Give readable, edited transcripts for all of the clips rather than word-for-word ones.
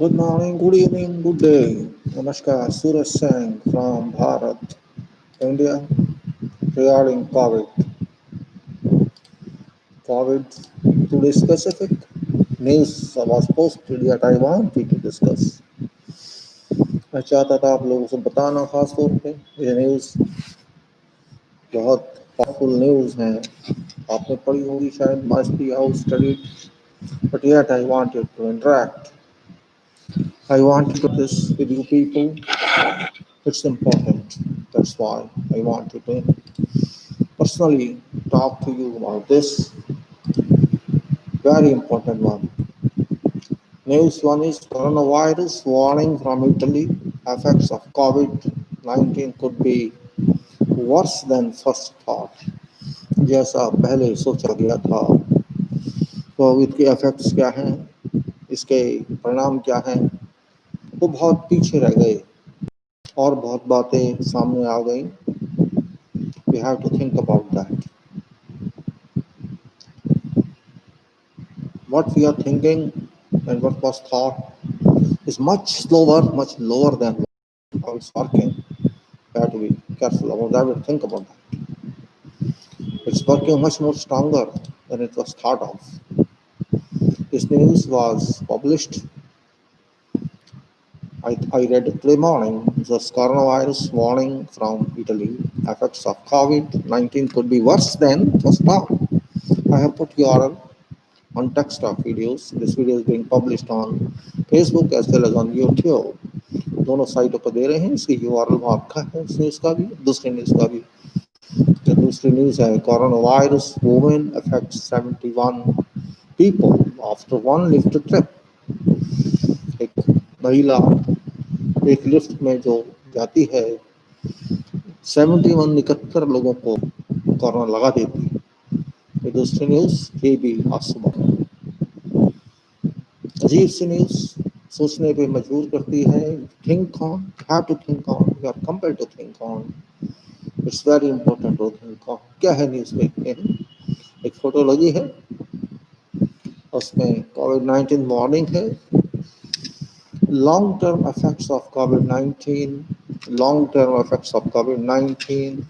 Good morning, good evening, good day. Namaskar, Suraj Singh from Bharat, India, regarding COVID. COVID, to be specific, news was posted that I wanted to discuss. मैं चाहता था आप लोगों से बताना खास तौर पे ये न्यूज़ बहुत पावरफुल न्यूज़ है आपने पढ़ी होगी शायद must be how studied but yet I wanted to interact. I wanted to this with you people. It's important. That's why I wanted to personally talk to you about this very important one. News one is coronavirus warning from Italy. Effects of COVID-19 could be worse than first thought. जैसा पहले सोचा गया था Covid के effects क्या हैं इसके परिणाम क्या हैं वो बहुत पीछे रह गए और बहुत बातें सामने आ गई. We have to think about that. What we are thinking and what was thought is much slower, much lower than how it's working. We have to be careful about that and think about that. It's working much more stronger than it was thought of. This news was published. I read it today morning. This coronavirus warning from Italy. Effects of COVID-19 could be worse than it was thought. I have put URL on text of videos. This video is being published on Facebook as well as on YouTube. दोनों साइटों पर दे रहे हैं. इसकी URL वहाँ रखा है इस न्यूज़ का भी दूसरी न्यूज़ का भी. जो दूसरी न्यूज़ है corona virus women affects 71 people after one lift trip. एक महिला एक लिफ्ट में जो जाती है 71 लोगों को कोरोना लगा देती है. ये दूसरी न्यूज़ ये भी आज सुबह अजीब सी न्यूज़ सोचने पे मजबूर करती है. Think on, have to think on, you are compelled to think on. It's very important to think on. क्या है न्यूज़ देखते हैं. एक फोटो लगी है उसमें कोविड-19 वार्निंग है. Long term effects of covid, long term effects of COVID-19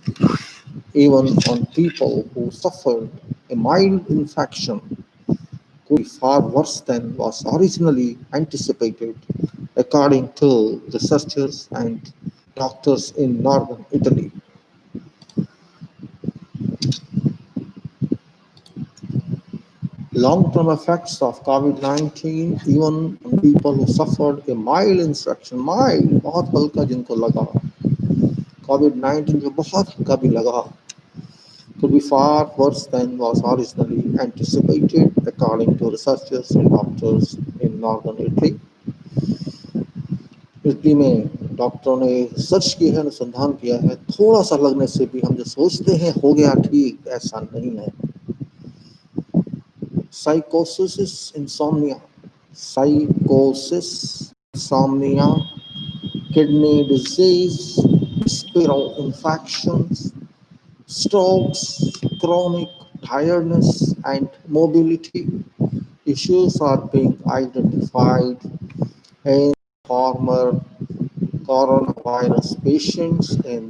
even on people who suffered a mild infection could be far worse than was originally anticipated, according to researchers and doctors in northern Italy. Long-term effects of COVID-19 even on people who suffered a mild infection, mild बहुत हल्का जिनको लगा, COVID-19 जो बहुत हल्का भी लगा, could be far worse than was originally anticipated, according to researchers and doctors in northern Italy. Italy में डॉक्टरों ने सर्च की है, अनुसंधान किया है. थोड़ा सा लगने से भी हम जो सोचते हैं हो गया ठीक, ऐसा नहीं है. साइकोसिस insomnia, kidney disease, spiral infections, strokes, chronic tiredness, and mobility issues are being identified in former coronavirus patients in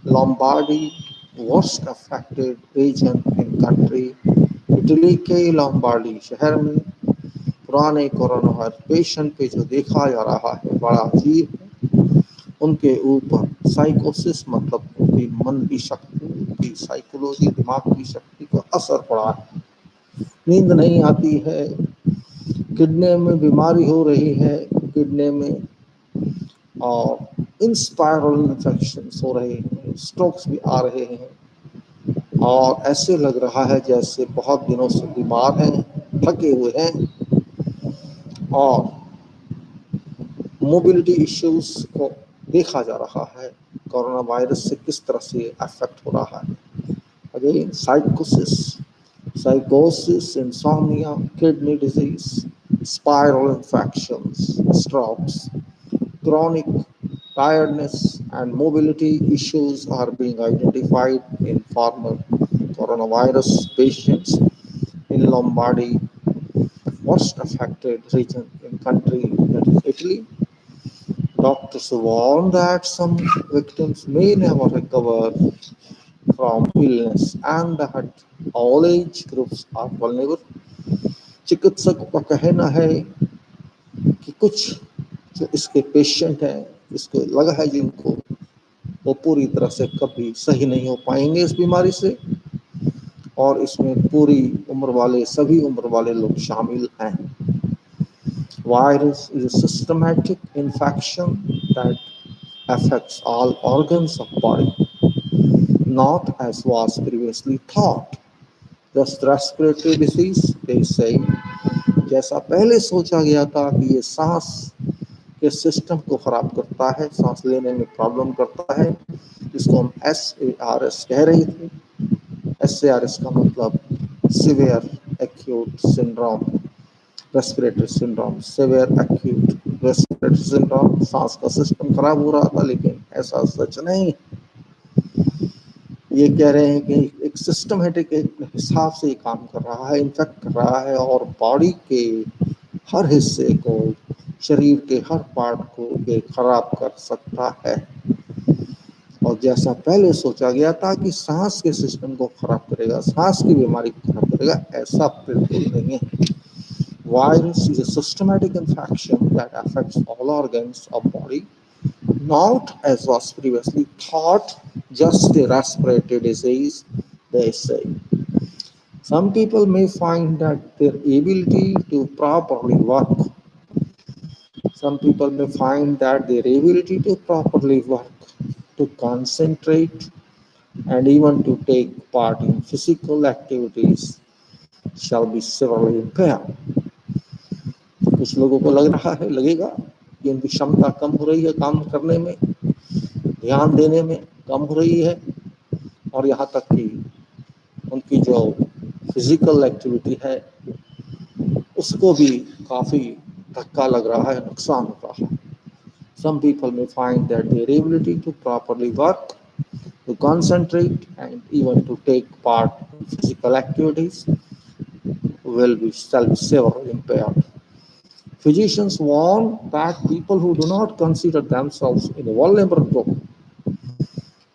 Lombardy, worst affected region in country. Italy के लॉम्बार्डी शहर में पुराने कोरोना वायरस पेशेंट पे जो देखा जा रहा है बड़ा अजीब है. उनके ऊपर साइकोसिस मतलब उनकी मन की शक्ति, उनकी साइकोलॉजी, दिमाग की शक्ति को असर पड़ा है. नींद नहीं आती है, किडनी में बीमारी हो रही है, किडनी में और इंस्पायरल इन्फेक्शंस हो रहे हैं, स्ट्रोक्स भी आ रहे हैं और ऐसे लग रहा है जैसे बहुत दिनों से बीमार हैं, थके हुए हैं और मोबिलिटी इश्यूज को देखा जा रहा है. कोरोना वायरस से किस तरह से अफेक्ट हो रहा है. Again, psychosis, insomnia, kidney disease, spiral infections, strokes, chronic tiredness, and mobility issues are being identified in former coronavirus patients in Lombardy, worst affected region in country that is Italy. Doctors warn that some victims may never recover from illness and that all age groups are vulnerable. चिकित्सकों का कहना है कि कुछ जो इसके patient हैं, इसको लगा है जिनको, वो पूरी तरह से कभी सही नहीं हो पाएंगे इस बीमारी से, और इसमें पूरी उम्र वाले सभी उम्र वाले लोग शामिल हैं। Virus is a systematic infection that affects all organs of body, not as was previously thought. Just respiratory disease, they say, जैसा पहले सोचा गया था कि ये सांस के सिस्टम को खराब करता है, सांस लेने में प्रॉब्लम करता है, जिसको हम SARS कह रहे थे। SARS का मतलब severe acute syndrome, respiratory syndrome, severe acute respiratory syndrome, सांस का सिस्टम खराब हो रहा था, लेकिन ऐसा सच नहीं। ये कह रहे हैं कि एक सिस्टमेटिक हिसाब से काम कर रहा है, इन्फेक्ट कर रहा है और बॉडी के हर हिस्से को, शरीर के हर पार्ट को ये खराब कर सकता है। और जैसा पहले सोचा गया था कि सांस के सिस्टम को खराब करेगा, सांस की बीमारी को खराब करेगा, ऐसा बिल्कुल नहीं है। Virus is a systematic infection that affects all organs of body, not as was previously thought, just a respiratory disease, they say. Some people may find that their ability to properly work, some people may find that their ability to properly work, to concentrate, and even to take part in physical activities shall be severely impaired. कुछ लोगों को लग रहा है, लगेगा कि उनकी क्षमता कम हो रही है, काम करने में, ध्यान देने में कम हो रही है, और यहाँ तक कि उनकी जो फिजिकल एक्टिविटी है उसको भी काफ़ी धक्का लग रहा है, नुकसान हो रहा है। Some people may find that their ability to properly work, to concentrate, and even to take part in physical activities will be severely impaired. Physicians warn that people who do not consider themselves in a vulnerable group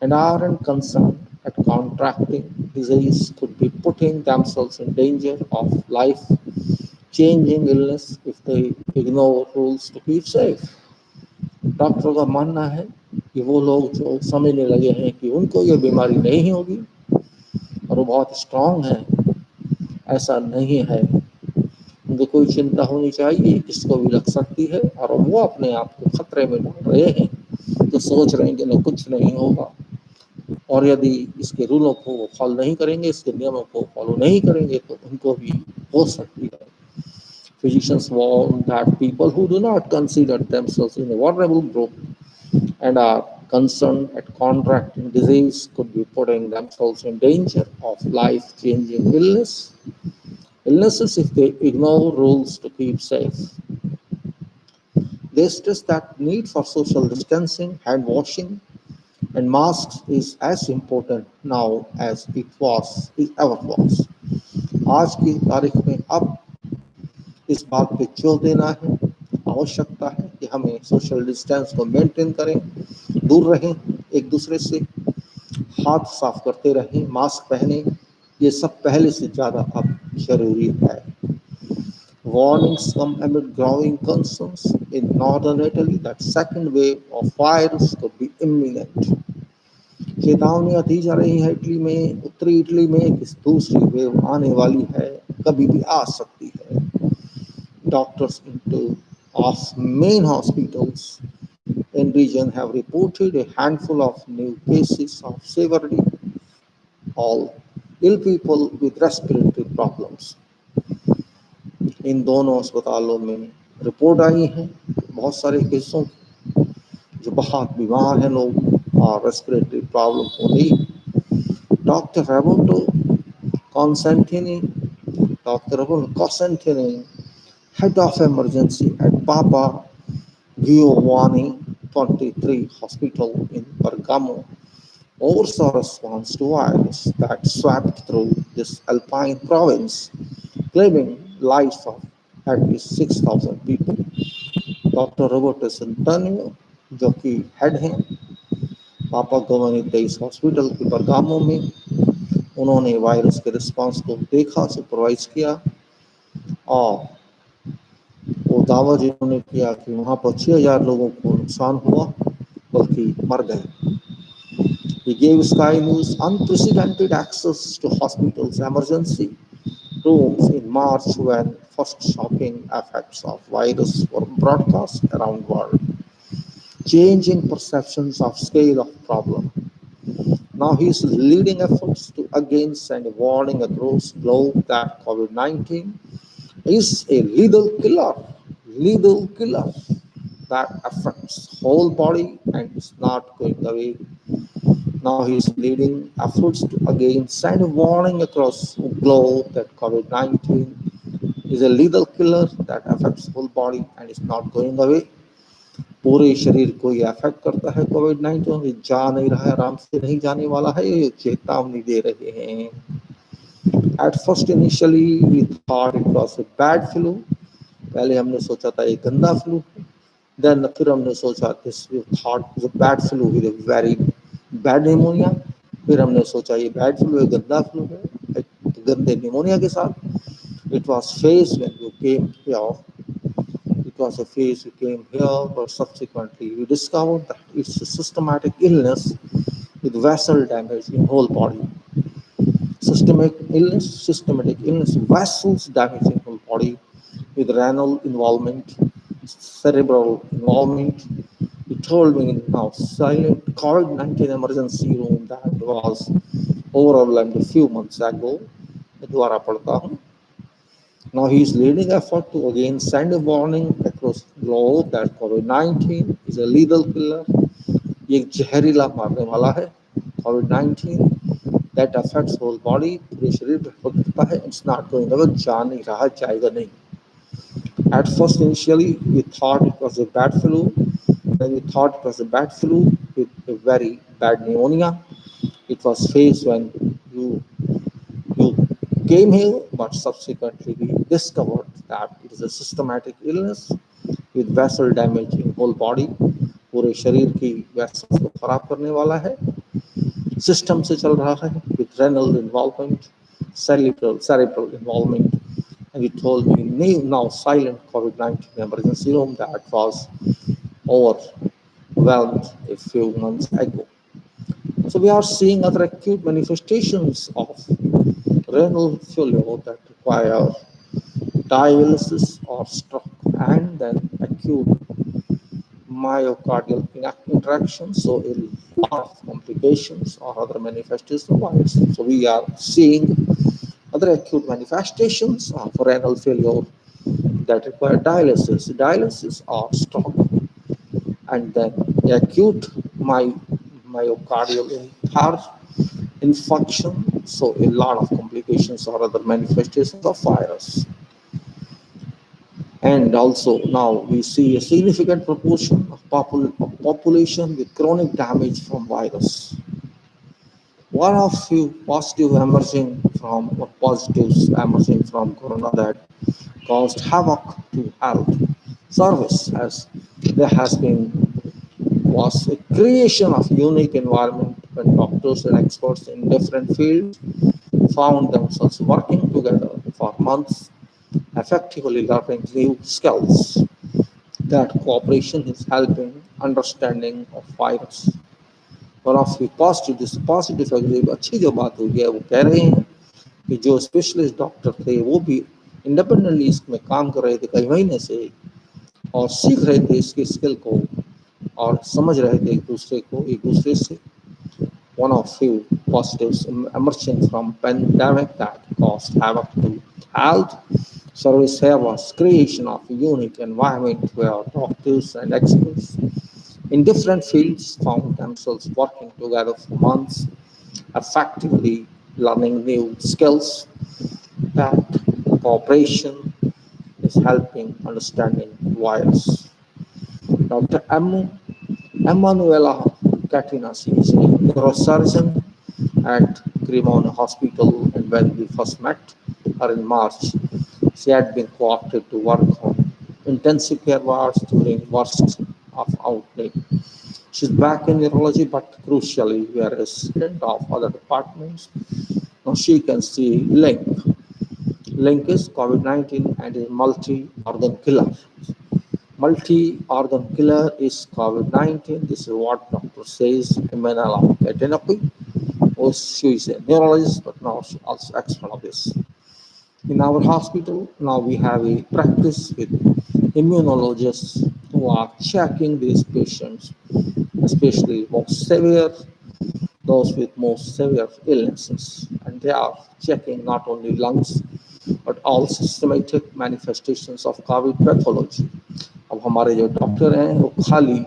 and aren't concerned at contracting disease could be putting themselves in danger of life-changing illness if they ignore rules to keep safe. डॉक्टरों का मानना है कि वो लोग जो समझने लगे हैं कि उनको ये बीमारी नहीं होगी और वो बहुत स्ट्रांग हैं, ऐसा नहीं है। उनको कोई चिंता होनी चाहिए, किसको भी लग सकती है, और वो अपने आप को खतरे में डाल रहे हैं, तो सोच रहे हैं कि न कुछ नहीं होगा, और यदि इसके रूलों को वो फॉलो नहीं करेंगे, इसके नियमों को फॉलो नहीं करेंगे, तो उनको भी हो सकती है। Physicians warn that people who do not consider themselves in a vulnerable group and are concerned at contracting disease could be putting themselves in danger of life-changing illnesses if they ignore rules to keep safe. They stress that need for social distancing, hand washing, and masks is as important now as it ever was. आज की तारीख में अब इस बात पे जोर देना है, आवश्यकता है कि हमें सोशल डिस्टेंस को मेंटेन करें, दूर रहें एक दूसरे से, हाथ साफ करते रहें, मास्क पहने, ये सब पहले से ज़्यादा अब जरूरी है। Warnings come amid growing concerns in northern Italy that second wave of virus could be imminent. चेतावनियां दी जा रही है इटली में, उत्तरी इटली में, कि दूसरी वेव आने वाली है, कभी भी आ सकती है। Doctors of main hospitals in region have reported a handful of new cases of severely all ill people with respiratory problems. इन दोनों अस्पतालों में रिपोर्ट आई है बहुत सारे केसों जो बहुत बीमार हैं लोग और रेस्पिरेटरी प्रॉब्लम हो रही। Dr. Roberto Constantini, Dr. Roberto Costantini, head of emergency at Papa Giovanni 23 Hospital in Bergamo, oversaw response to virus that swept through this alpine province, claiming lives of at least 6,000 people. Doctor robot सेंटानियो जो कि head हैं पापा गोवानी 23 hospital के Bergamo में, उन्होंने virus के response को देखा, सुपरवाइज किया और वो दावा जिन्होंने किया कि वहाँ पर 6,000 लोगों को नुकसान हुआ बल्कि मर गए. He gave Sky News unprecedented access to hospitals' emergency rooms in March when first shocking effects of virus were broadcast around the world, changing perceptions of scale of problem. Now he is leading efforts to against and warning across globe that COVID-19 is a lethal killer that affects whole body and is not going away. Now he is leading efforts to again send a warning across the globe that COVID-19 is a lethal killer that affects whole body and is not going away. पूरे शरीर को ये affect करता है कोविड-19, ये जा नहीं रहा है, आराम से नहीं जाने वाला है, ये चेतावनी दे रहे हैं. At first initially we thought it was a bad flu. पहले हमने सोचा था ये गंदा फ्लू. Then फिर हमने सोचा this we thought was a bad flu with a very bad pneumonia. फिर हमने सोचा ये bad flu है, गंदा फ्लू है, गंदे निमोनिया के साथ. It was phase when you came here. It was a phase we came here, but subsequently we discovered that it's a systematic illness with vessel damage in whole body. Systematic illness, vessels damage in whole body with renal involvement, cerebral involvement. He told me in now silent COVID-19 emergency room that was overwhelmed a few months ago. दोबारा पढ़ता हूँ. Now he is leading effort to again send a warning across the globe that COVID-19 is a lethal killer. ये एक जहरीला मारने वाला है. COVID-19 that affects whole body, पूरे शरीर पे होता है. It's not going away, जा नहीं रहा, जाएगा नहीं. At first initially we thought it was a bad flu. Then we thought it was a bad flu with a very bad pneumonia. It was phase when you came here, but subsequently we discovered that it is a systematic illness with vessel damage in whole body. पूरे शरीर की vessels को खराब करने वाला है. System से चल रहा है with renal involvement, cerebral involvement. And he told me now silent COVID-19 emergency room that was overwhelmed a few months ago. So we are seeing other acute manifestations of renal failure that require dialysis or stroke, and then acute myocardial interaction, so a lot of complications or other manifestations of virus. So we are seeing other acute manifestations of renal failure that require dialysis or stroke, and then acute myocardial infarction, so a lot of complications or other manifestations of virus. And also now we see a significant proportion of population with chronic damage from virus. One of few positives emerging from corona that caused havoc to health service as there has been was a creation of unique environment when doctors and experts in different fields found themselves working together for months, effectively learning new skills. That cooperation is helping understanding of virus. One of the positive अच्छी जो बात हुई है वो कह रहे हैं कि जो स्पेशलिस्ट डॉक्टर थे वो भी इंडिपेंडेंटली इसमें काम कर रहे थे कई महीने से और सीख रहे थे इसके स्किल को और समझ रहे थे एक दूसरे से. One of few positives emerging from pandemic that caused havoc to health service here was creation of a unique environment where doctors and experts in different fields found themselves working together for months, effectively learning new skills, that cooperation is helping understanding virus. Dr. Emanuela Catinas is a neurosurgeon at Cremona Hospital, and when we first met her in March, she had been co-opted to work on intensive care wards during worst of outbreak. She's back in neurology, but crucially, we are a resident of other departments. Now she can see link. Link is COVID-19 and is multi-organ killer. Multi-organ killer is COVID-19. This is what doctor says. Emmanuel Etenapi. She is a neurologist, but now she also expert of this. In our hospital, now we have a practice with immunologists who are checking these patients, especially most severe, those with most severe illnesses. And they are checking not only lungs, but all systematic manifestations of COVID pathology. अब हमारे जो doctor हैं वो खाली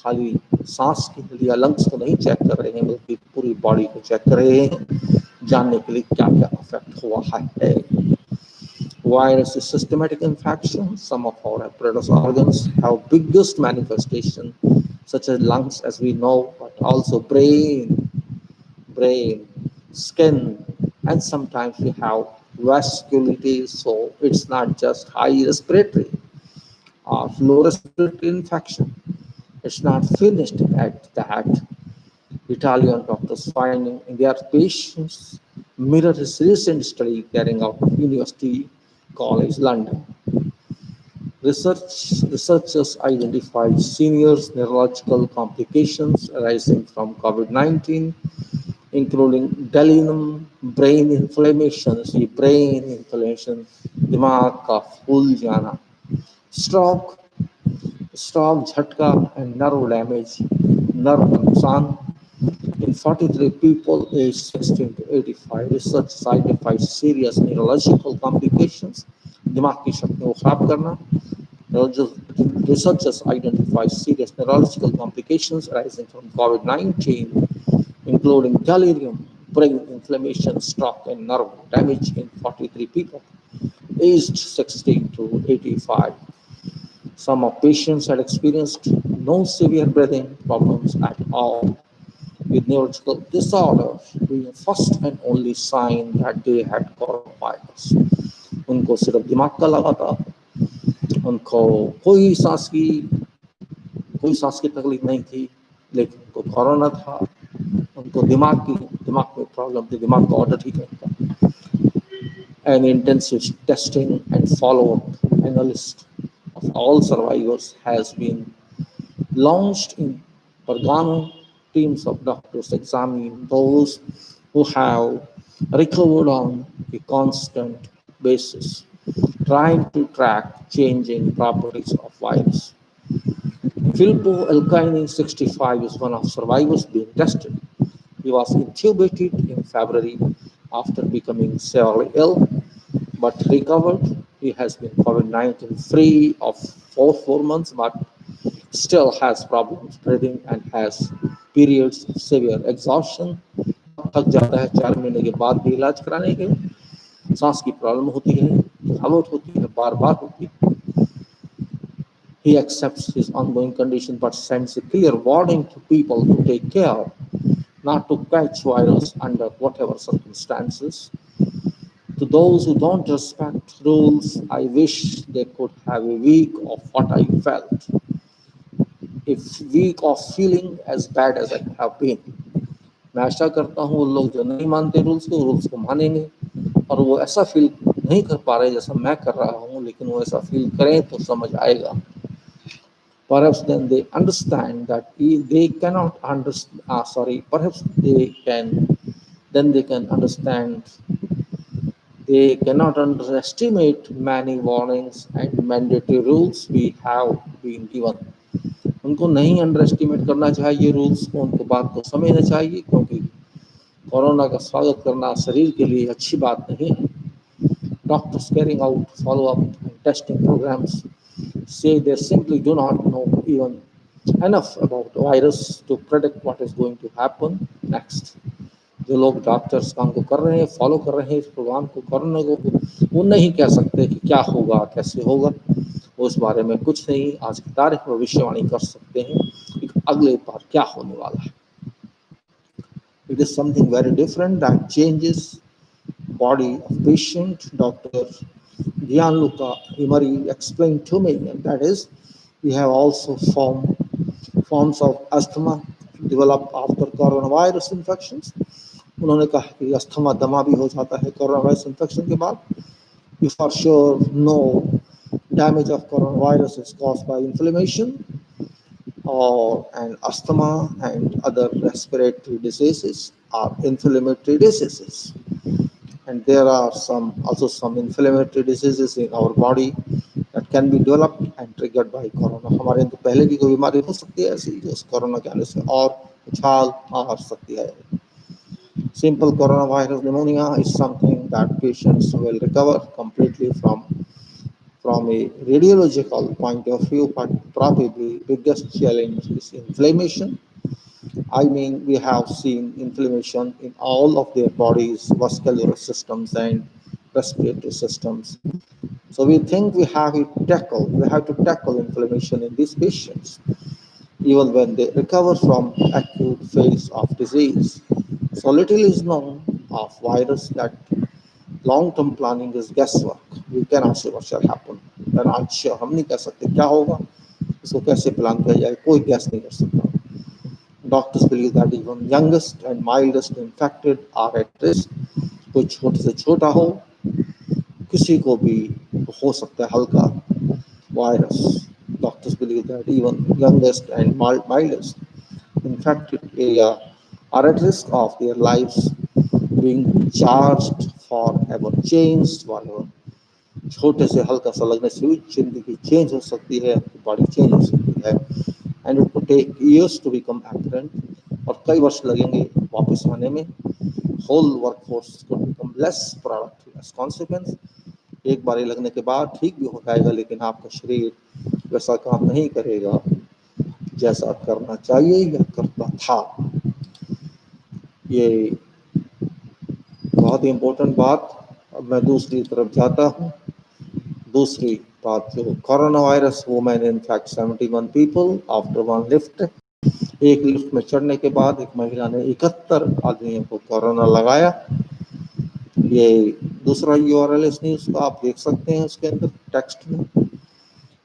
खाली सांस की या लंग्स को नहीं चेक कर रहे हैं, बल्कि पूरी बॉडी को चेक कर रहे हैं, जानने के लिए क्या क्या अफेक्ट हुआ है. Virus is systematic infection. Some of our apparatus organs have biggest manifestation, such as lungs, as we know, but also brain, skin, and sometimes we have vasculitis. So it's not just high respiratory or low respiratory infection. It's not finished at that. Italian doctors finding in their patients mirror his recent study carrying out at University College London. Researchers identified serious neurological complications arising from COVID-19, including delirium, brain inflammation, दिमाग का फूल जाना, stroke, झटका, and nerve damage, nerve नुकसान. In 43 people aged 16 to 85, research identified serious neurological complications. दिमाग की शक्तियों को खराब करना. Researchers identified serious neurological complications arising from COVID-19, including delirium, brain inflammation, stroke, and nerve damage in 43 people aged 16 to 85. Some of patients had experienced no severe breathing problems at all, with neurological disorders being the first and only sign that they had coronavirus. उनको सिर्फ दिमाग का लगा था, उनको कोई सांस की तकलीफ नहीं थी, लेकिन उनको कोरोना था. उनको दिमाग में प्रॉब्लम थी, दिमाग का ऑर्डर ठीक नहीं था. An intensive testing and follow-up analysis of all survivors has been launched in Organo. Teams of doctors examine those who have recovered on a constant basis, trying to track changing properties of virus. Filippo Elkaini, 65, is one of survivors being tested. He was intubated in February after becoming severely ill, but recovered. He has been COVID-19 free of 4 months, but still has problems breathing and has periods of severe exhaustion. बहुत थक जाता है 4 महीने के बाद भी इलाज कराने के. सांस की प्रॉब्लम होती है, थकावट होती है, बार-बार होती है. He accepts his ongoing condition but sends a clear warning to people to take care, not to catch virus under whatever circumstances. To those who don't respect rules, I wish they could have a week of what I felt. A week of feeling as bad as I have been. मैं आशा करता हूँ वो लोग जो नहीं मानते rules को मानेंगे, और वो ऐसा फील नहीं कर पा रहे जैसा मैं कर रहा हूँ, लेकिन वो ऐसा फील करें तो समझ आएगा. Perhaps then they understand that they cannot understand. Perhaps they can understand. They cannot underestimate many warnings and mandatory rules we have been given. उनको नहीं अंडर एस्टिमेट करना चाहिए रूल्स को, उनको बात को समझना चाहिए, क्योंकि कोरोना का स्वागत करना शरीर के लिए अच्छी बात नहीं है. Doctors carrying out follow-up and testing programs say they simply do not know even enough about the virus to predict what is going to happen next. जो लोग डॉक्टर्स काम को कर रहे हैं, फॉलो कर रहे हैं इस प्रोग्राम को करने को, वो नहीं कह सकते कि क्या होगा, कैसे होगा। वो उस बारे में कुछ नहीं आज की तारीख में भविष्यवाणी कर सकते हैं कि अगले बार क्या होने वाला है। It is something very different that changes body of patient. Dr. Gianluca Imari explained to me, and that is, we have also forms of asthma develop after coronavirus infections. उन्होंने कहा कि अस्थमा दमा भी हो जाता है कोरोना वायरस इन्फेक्शन के बाद. We for sure know damage of coronavirus is caused by inflammation or and asthma and other respiratory diseases are inflammatory diseases. And there are some inflammatory diseases in our body that can be developed and triggered by corona. हमारे अंदर पहले भी कोई बीमारी हो सकती है ऐसी जो कोरोना के आने से और उछाल आ सकती है. Simple coronavirus pneumonia is something that patients will recover completely from a radiological point of view, but probably biggest challenge is inflammation. I mean, we have seen inflammation in all of their bodies, vascular systems and respiratory systems. So we think we have to tackle inflammation in these patients, even when they recover from acute phase of disease. So little is known of virus that long-term planning is guesswork. We cannot say what shall happen. We're not sure. हम नहीं कह सकते क्या होगा, इसको कैसे plan किया जाए, कोई guess नहीं कर सकता. Doctors believe that even youngest and mildest infected are at risk. कोई छोटे से छोटा हो, किसी को भी हो सकता है हल्का virus. Doctors believe that even youngest and mildest infected area are at risk of their lives being charged forever, changed forever. छोटे से हल्का सा लगने से भी जिंदगी चेंज हो सकती है, बॉडी चेंज हो सकती है. And it will take years to become apparent, और कई वर्ष लगेंगे वापस आने में. होल वर्कफोर्स को become less productive as consequence. एक बार लगने के बाद ठीक भी हो जाएगा, लेकिन आपका शरीर वैसा काम नहीं करेगा जैसा करना चाहिए या करता था. ये बहुत ही इम्पोर्टेंट बात. अब मैं दूसरी तरफ जाता हूँ. दूसरी बात जो corona virus women in fact 71 people after one lift. एक लिफ्ट में चढ़ने के बाद एक महिला ने 71 आदमियों को कोरोना लगाया. ये दूसरा यूआरएल इस न्यूज का आप देख सकते हैं उसके अंदर टेक्स्ट में.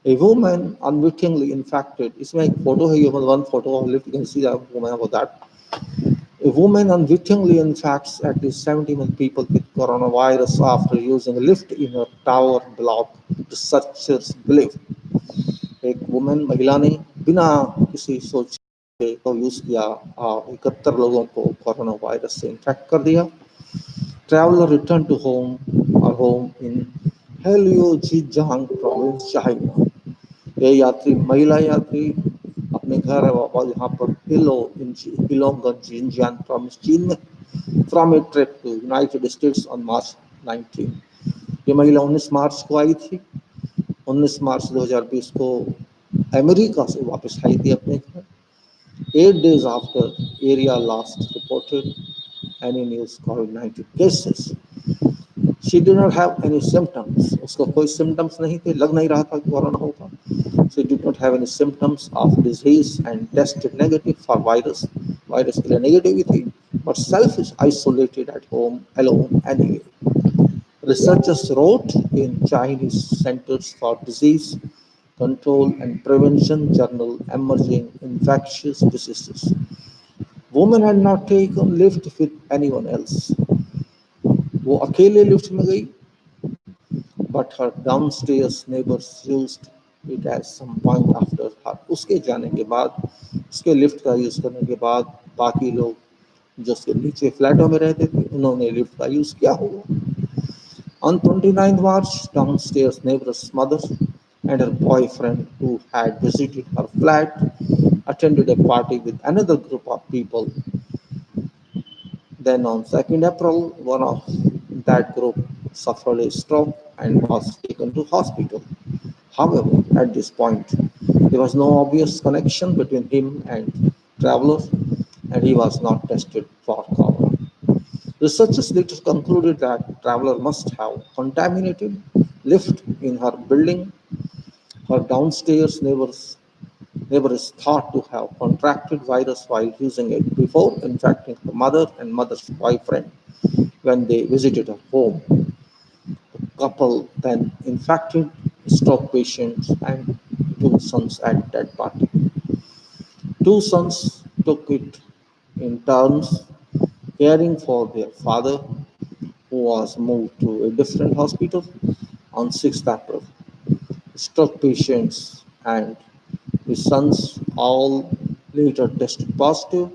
A woman unwittingly infected. इसमें एक फोटो है, ये one photo of lift, you can see that woman about that. A woman unwittingly infects at least 71 people with coronavirus after using a lift in her tower block, researchers believe. एक women महिला ने बिना किसी सोच के तो use किया, 71 लोगों को कोरोना वायरस से इन्फेक्ट कर दिया. Traveler returned to home in Heilongjiang province, China. ये यात्री महिला यात्री अपने घर यहाँ पर हिलोंगन जिनजियान province चीन में from a trip to United States on March 19. ये महिला 19 मार्च को आई थी. 19 मार्च 2020 को अमेरिका से वापस आई थी अपने घर. 8 days after area last reported any news COVID-19 cases. She did not have any symptoms. उसको कोई symptoms नहीं थे, लग नहीं रहा था कि कोरोना होगा. She did not have any symptoms of disease and tested negative for virus. Virus के लिए नेगेटिव ही थी, but self is isolated at home alone anyway. Researchers wrote in Chinese Centers for Disease Control and Prevention journal Emerging Infectious Diseases. Woman had not taken lift with anyone else. वो अकेले lift में गई, but her downstairs neighbors used it at some point after her. उसके जाने के बाद, उसके lift का यूज करने के बाद बाकी लोग जो उसके नीचे फ्लैटों में रहते थे उन्होंने लिफ्ट का यूज किया होगा. On 29th March, downstairs neighbor's mother and her boyfriend, who had visited her flat, attended a party with another group of people. Then on 2nd April, one of that group suffered a stroke and was taken to hospital. However, at this point, there was no obvious connection between him and traveler, and he was not tested for corona. Researchers later concluded that traveler must have contaminated lift in her building. Her downstairs neighbor is thought to have contracted virus while using it before infecting her mother and mother's boyfriend when they visited her home. The couple then infected stroke patients and two sons at that party. Two sons took it in turns, caring for their father, who was moved to a different hospital on 6th April. Stroke patients and his sons all later tested positive,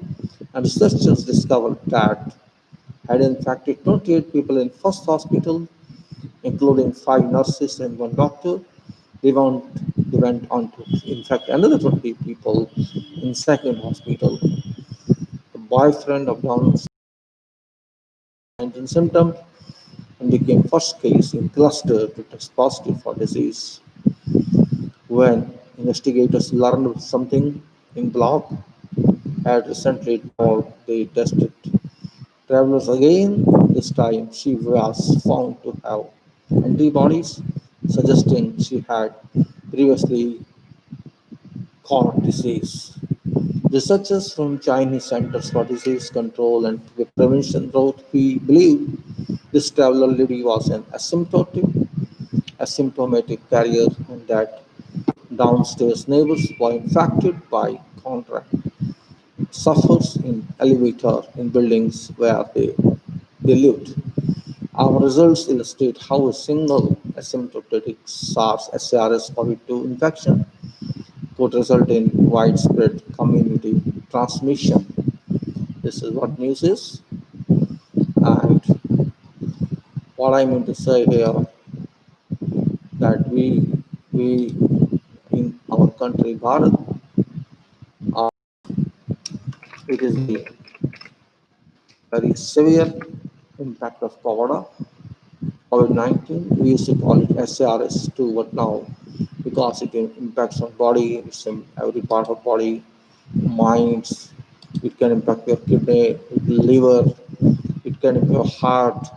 and researchers discovered that had infected 28 people in first hospital, including 5 nurses and one doctor. They went on to infect another 20 people in second hospital. The boyfriend of Down's 19 symptoms and became first case in cluster to test positive for disease. When investigators learned something in block had recently told, they tested travelers again. This time she was found to have antibodies, suggesting she had previously caught disease. Researchers from Chinese Centers for Disease Control and Prevention wrote, we believe this traveler lady was an asymptomatic carrier and that downstairs neighbors were infected by contact. Suffers in elevator in buildings where they lived. Our results illustrate how a single asymptomatic SARS-CoV-2 infection could result in widespread community transmission. This is what news is. And what I mean to say here that we in our country, Bharat, uh, it is a very severe impact of COVID-19. We used to call it SARS-2, but now because it impacts on body, it's in every part of body, minds, it can impact your kidney, liver, it can impact your heart,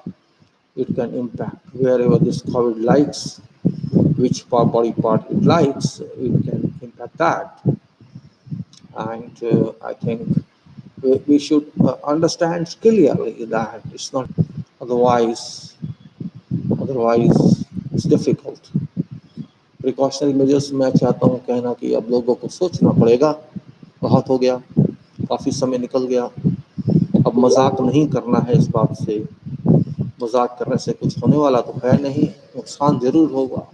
it can impact wherever this COVID likes, which body part it likes, it can impact that. And I think we should understand clearly that it's not otherwise otherwise it's difficult. Precautionary measures मैं चाहता हूँ कहना कि अब लोगों को सोचना पड़ेगा, बहुत हो गया, काफ़ी समय निकल गया, अब मजाक नहीं करना है इस बात से, मजाक करने से कुछ होने वाला तो है नहीं, नुकसान जरूर होगा,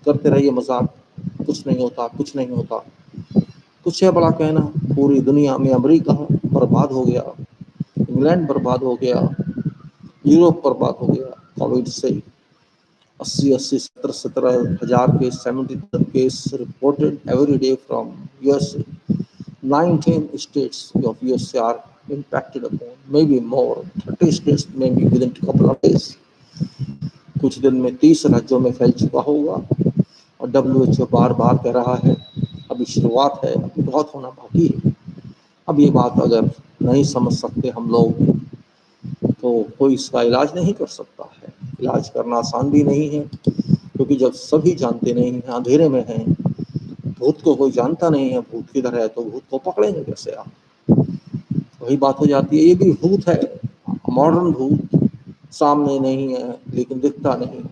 करते रहिए मजाक, कुछ नहीं होता, कुछ नहीं होता, कुछ है बड़ा कहना, पूरी दुनिया में अमेरिका बर्बाद हो गया, इंग्लैंड बर्बाद हो गया, यूरोप बर्बाद हो गया कोविड से, 80 17 हजार case 70,000 case reported every day from USA. 19 states of USA are impacted upon, maybe more, 30 states maybe within a couple of days. कुछ दिन में 30 राज्यों में फैल चुका होगा और WHO बार बार कह रहा है अभी शुरुआत है, अभी बहुत होना बाकी है। अब ये बात अगर नहीं समझ सकते हम लोग तो कोई इसका इलाज नहीं कर सकता है। इलाज करना आसान भी नहीं है क्योंकि जब सभी जानते नहीं हैं, अंधेरे में हैं, भूत को कोई जानता नहीं है भूत किधर है, तो भूत को पकड़ेंगे कैसे आप? वही बात हो जाती है, ये भी भूत है, मॉडर्न भूत, सामने नहीं है लेकिन दिखता नहीं है,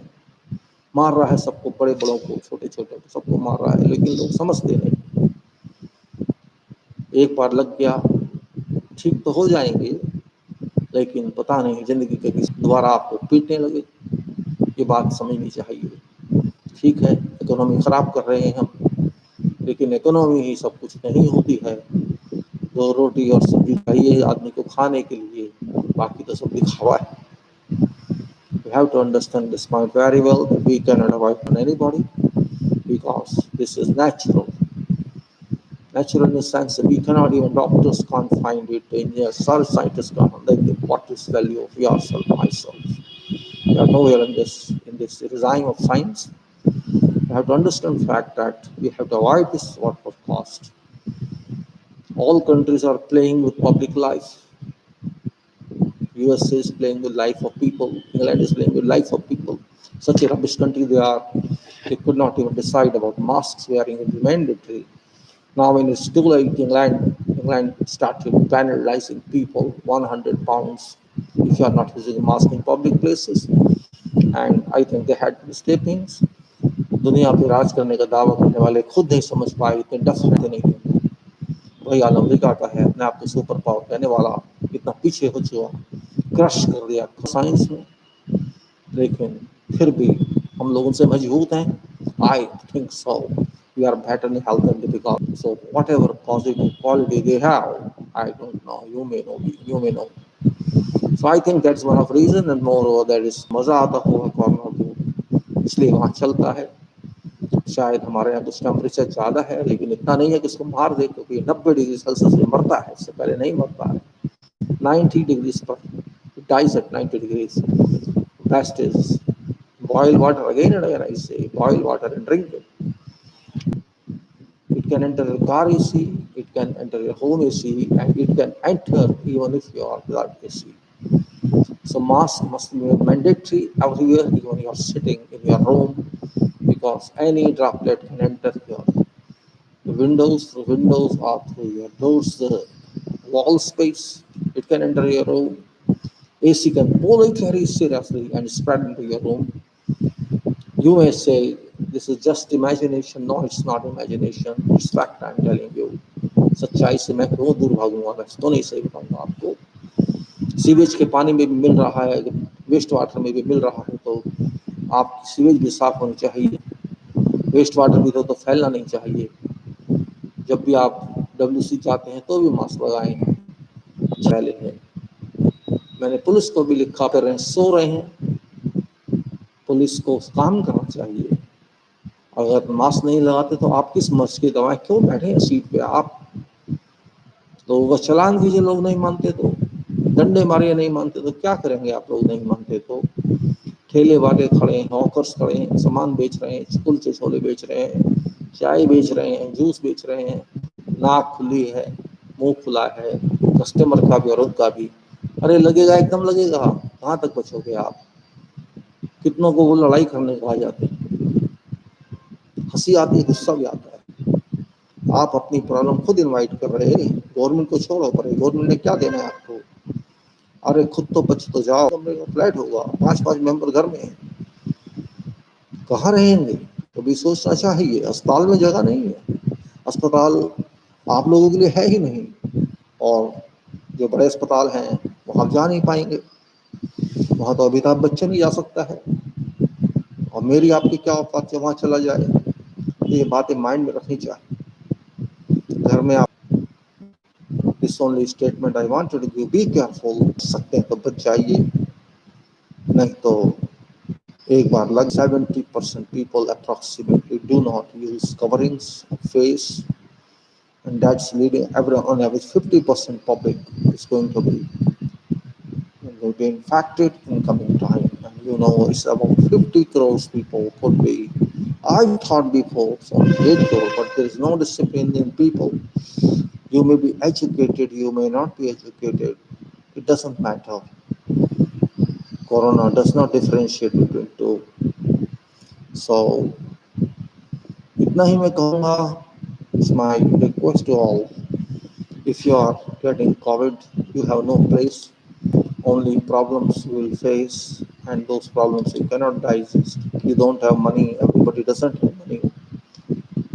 मार रहा है सबको, बड़े बड़ों को, छोटे छोटे को, सबको मार रहा है, लेकिन लोग समझते नहीं। एक बार लग गया ठीक तो हो जाएंगे, लेकिन पता नहीं जिंदगी के किस दोबारा आपको पीटने लगे, ये बात समझनी चाहिए। ठीक है, इकोनॉमी खराब कर रहे हैं हम, लेकिन इकोनॉमी ही सब कुछ नहीं होती है। दो रोटी और सब्जी चाहिए आदमी को खाने के लिए, बाकी तो सब दिखावा है। We have to understand this point very well, that we cannot avoid on anybody because this is natural. Natural in the sense that we cannot, even doctors can't find it, engineers, scientists can't. Like, what is value of yourself, myself? We are nowhere in this regime of science. We have to understand the fact that we have to avoid this sort of cost. All countries are playing with public life. USA is playing with life of people. England is playing with life of people. Such a rubbish country they are. They could not even decide about masks wearing will be mandatory. Now, when it's too late, England started penalizing people 100 pounds if you are not using a mask in public places. And I think they had escaping. दुनिया पे राज करने का दावा करने वाले खुद नहीं समझ पाए, इतने डफ नहीं थे। वही हाल अमेरिका का है, अपने आप को सुपर पावर कहने वाला इतना पीछे हो चुका, क्रश कर दिया साइंस में। लेकिन फिर भी हम लोग उनसे मजबूत हैं। I think so we are better in health and because so whatever positive quality they have, I don't know, you may know. So I think that's one of reason and moreover that is मजा आता होगा corona को, इसलिए वहाँ चलता है। शायद हमारे यहाँ कुछ टेम्परेचर ज़्यादा है, लेकिन इतना नहीं है कि इसको मार दे, क्योंकि 90 डिग्री सेल्सियस में मरता है, इससे पहले नहीं मरता है। 90 डिग्रीज पर it dies at 90 degrees. Best is boil water again and again. I say boil water and drink it. It can enter your car AC, it can enter your home AC, and it can enter even if you are without AC. So mask must be mandatory everywhere, even you are sitting in your room, because any droplet can enter your through windows or through your doors, the wall space. It can enter your room. AC can pull it very seriously and spread into your room. You may say this is just imagination. No, it's not imagination. It's fact. I'm telling you. सच्चाई से मैं क्यों दूर भागूंगा? मैं तो नहीं सही बताऊंगा आपको। सीवेज के पानी में भी मिल रहा है, वेस्ट वाटर में भी मिल रहा है, तो आप सीवेज भी साफ होनी चाहिए, वेस्ट वाटर भी तो फैलना नहीं चाहिए। जब भी आप WC जाते हैं तो भी मास्क लगाएं, चले हैं। मैंने पुलिस को भी लिखा, कर रहे हैं, सो रहे हैं, पुलिस को काम करना चाहिए। अगर मास्क नहीं लगाते तो आप किस मर्ज की दवाएं क्यों बैठे हैं सीट पे? आप लोगों का चलान दीजिए, लोग नहीं मानते तो डंडे मारिए, नहीं मानते तो क्या करेंगे आप लोग नहीं मानते तो? ठेले वाले खड़े हैं, हॉकर्स खड़े हैं, सामान बेच रहे हैं, कुलचे छोले बेच रहे हैं, चाय बेच रहे हैं, जूस बेच रहे हैं, नाक खुली है, मुंह खुला है, कस्टमर का भी और उनका भी। अरे लगेगा, एकदम लगेगा। कहाँ तक बचोगे आप? कितनों को वो लड़ाई करने को आ जाते हैं। हंसी आती है, गुस्सा भी आता है। आप अपनी प्रॉब्लम खुद इनवाइट कर रहे हैं, गवर्नमेंट को छोड़ो पर गवर्नमेंट ने क्या देना है आपको? अरे खुद तो बच तो जाओ। कमरे का फ्लैट होगा, 5-5 मेंबर घर में, कहाँ रहेंगे? तो भी सोचना चाहिए। अस्पताल में जगह नहीं है, अस्पताल आप लोगों के लिए है ही नहीं, और जो बड़े अस्पताल हैं वहाँ जा नहीं पाएंगे, वहाँ तो अमिताभ बच्चन ही जा सकता है, और मेरी आपकी क्या औकात है वहाँ चला जाए? ये बातें माइंड में रखनी चाहिए। घर में आप this only statement I wanted to give, be careful. सकते हैं तो बच जाइए, नहीं तो एक बार लग 70% people approximately do not use coverings of face, and that's leading on average 50% public is going to be infected in coming time. And you know, it's about 50 crores people could be. I thought before it's only 8 crore, but there is no discipline in people. You may be educated, you may not be educated. It doesn't matter. Corona does not differentiate between two. So, इतना ही मैं कहूँगा. It's my request to all. If you are getting COVID, you have no place. Only problems you will face, and those problems you cannot digest. You don't have money. Everybody doesn't have money.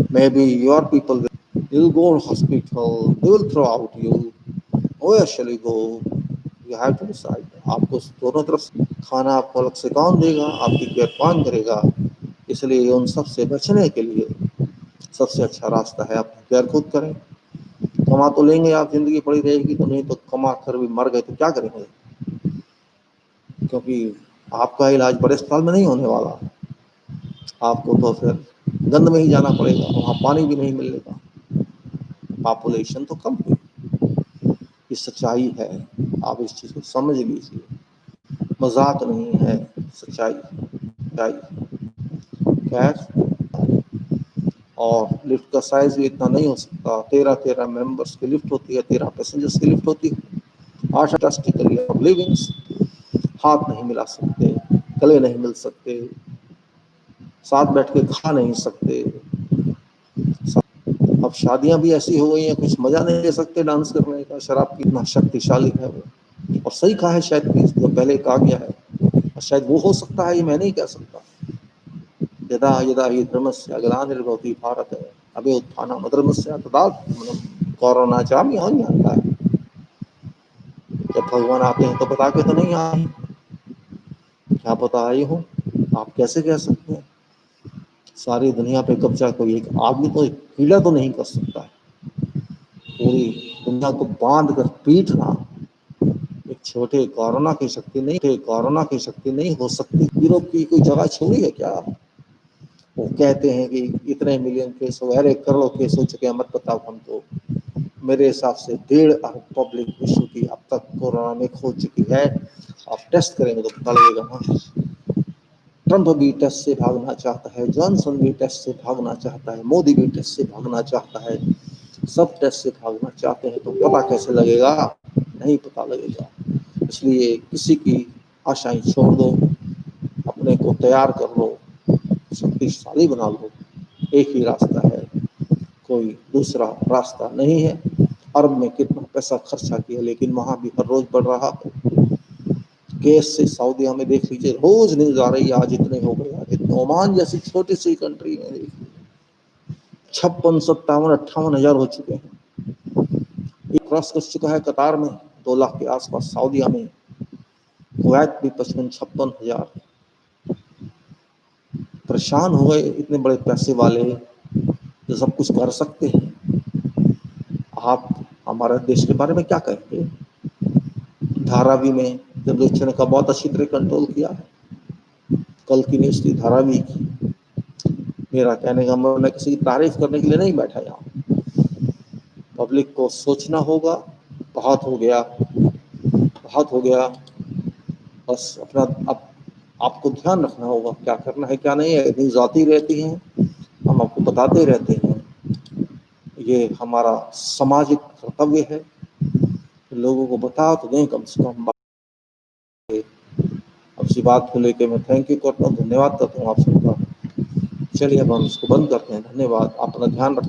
Maybe your people will go to hospital. They will throw out you. Where shall you go? You have to decide. आपको दोनों तरफ से खाना आपको अलग से कौन देगा? आपकी केयर कौन करेगा? इसलिए उन सब से बचने के लिए सबसे अच्छा रास्ता है आप केयर खुद करें। कमा तो लेंगे आप, जिंदगी पड़ी रहेगी तो, नहीं तो कमा कर भी मर गए तो क्या करेंगे? क्योंकि आपका इलाज बड़े अस्पताल में नहीं होने वाला, आपको तो फिर गंद में ही जाना पड़ेगा, वहाँ पानी भी नहीं मिलेगा। पॉपुलेशन तो कम हुई, ये सच्चाई है, आप इस चीज़ को समझ लीजिए, मजाक नहीं है, सच्चाई सच्चाई। खैर, और लिफ्ट का साइज भी इतना नहीं हो सकता। 13 मेंबर्स की लिफ्ट होती है, 13 पैसेंजर्स की लिफ्ट होती है। आशा ड्रास्टिकली ऑफ लिविंग्स, हाथ नहीं मिला सकते, गले नहीं मिल सकते, साथ बैठ के खा नहीं सकते। अब शादियां भी ऐसी हो गई हैं, कुछ मजा नहीं ले सकते डांस करने का, शराब कितना शक्तिशाली है वो। और सही कहा है शायद जो पहले कहा गया है, और शायद वो हो सकता है, ये मैं नहीं कह सकता। यदा यदा हि धर्मस्य ग्लानिर्भवति भारत अबे उत्थानम् अधर्मस्य तदात् कोरोना चाम यहाँ नहीं आता है। जब भगवान आते हैं तो बता के तो नहीं आए, क्या पता आए हो, आप कैसे कह सकते हैं। सारी दुनिया पे कब्जा कोई एक आदमी तो कीड़ा तो नहीं कर सकता है, पूरी दुनिया को बांध कर पीटना एक छोटे कोरोना की शक्ति नहीं हो सकती। यूरोप की कोई जगह छोड़ी है क्या। वो कहते हैं कि इतने मिलियन केस हो, अरे करोड़ों केस हो चुके हैं, मत बताओ हम तो। मेरे हिसाब से 1.5 अरब पब्लिक विश्व की अब तक कोरोना में खो चुकी है। आप टेस्ट करेंगे तो पता लगेगा। हाँ, ट्रंप भी टेस्ट से भागना चाहता है, जॉनसन भी टेस्ट से भागना चाहता है, मोदी भी टेस्ट से भागना चाहता है, सब टेस्ट से भागना चाहते हैं, तो पता कैसे लगेगा, नहीं पता लगेगा। इसलिए किसी की आशाएं छोड़ दो, अपने को तैयार कर लो, शक्तिशाली बना लो। एक ही रास्ता है, कोई दूसरा रास्ता नहीं है। अरब में कितना पैसा खर्चा किया, लेकिन वहां भी हर रोज बढ़ रहा है केस। से सऊदीया में देख लीजिए, रोज न्यूज आ रही है, आज इतने हो गए, आज इतने। ओमान जैसी छोटी सी कंट्री में 56, 57, 58 हजार हो चुके हैं। एक क्रॉस कर चुका है कतार में 2 लाख के आसपास, सऊदीया में, कुवैत भी 55, 56 हजार। परेशान हो गए इतने बड़े पैसे वाले जो सब कुछ कर सकते हैं। आप हमारे देश के बारे में क्या कहेंगे। धारावी में डब्ल्यूएचओ ने का बहुत अच्छी तरह कंट्रोल किया है। कल की न्यूज थी धारावी की। मेरा कहने का मतलब, मैं किसी की तारीफ करने के लिए नहीं बैठा यहाँ। पब्लिक को सोचना होगा, बहुत हो गया, बहुत हो गया। बस अपना अब आपको ध्यान रखना होगा, क्या करना है क्या नहीं है। न्यूज आती रहती हैं, हम आपको बताते रहते हैं। ये हमारा सामाजिक कर्तव्य है, लोगों को बता तो दें कम से कम। अब इसी बात को लेकर मैं थैंक यू करता हूँ, धन्यवाद करता हूँ आप सबका। चलिए अब हम इसको बंद करते हैं। धन्यवाद, अपना ध्यान रखें।